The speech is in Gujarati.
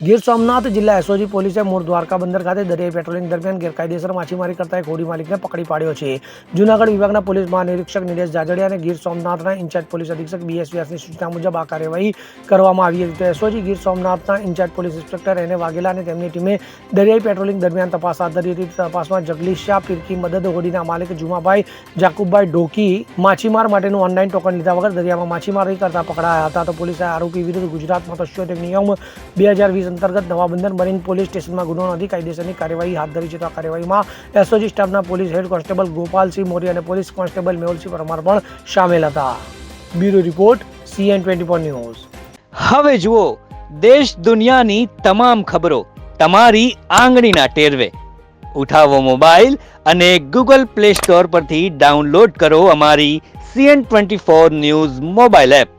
ગીર સોમનાથ જિલ્લા એસઓજી પોલીસે મૂળ દ્વારકા બંદર ખાતે દરિયાઈ પેટ્રોલિંગ દરમિયાન ગેરકાયદેસર માછીમારી કરતા એક હોડી માલિકને પકડી પાડ્યો છે. જૂનાગઢ વિભાગના પોલીસ મહાનિરીક્ષક નિલેશ જાજડિયા અને ગીર સોમનાથના ઇન્ચાર્જ પોલીસ અધિક્ષક BS વ્યાસની સૂચના મુજબ આ કાર્યવાહી કરવામાં આવી હતી. એસઓજી ગીર સોમનાથના incharge police inspector N Vaghela અને તેમની ટીમે દરિયાઈ પેટ્રોલિંગ દરમિયાન તપાસ હાથ ધરી હતી. તપાસમાં જગલીશ શાહ પીરકી મદદ હોડીના માલિક જુમાભાઈ જાકુબભાઈ ઢોકી માછીમાર માટેનું ઓનલાઈન ટોકન લીધા વગર દરિયામાં માછીમારી કરતા પકડાયા હતા. તો પોલીસે આરોપી વિરુદ્ધ ગુજરાત મત્સ્યોદ્યોગ નિયમ 2020 અંતર્ગત નવા બંદર મરીન પોલીસ સ્ટેશનમાં ગુનો નોંધી કાયદેસરની કાર્યવાહી હાથ ધરી છે. તો આ કાર્યવાહીમાં એસઓજી સ્ટાફના પોલીસ હેડ કોન્સ્ટેબલ ગોપાલસિંહ મોરી અને પોલીસ કોન્સ્ટેબલ મેહુલસિંહ પરમાર પણ સામેલ હતા. Bureau report CN24 news. હવે જુઓ દેશ દુનિયાની તમામ ખબરો તમારી આંગળીના ટેરવે. ઉઠાવો મોબાઈલ અને Google Play Store પરથી ડાઉનલોડ કરો અમારી CN24 ન્યૂઝ મોબાઈલ એપ.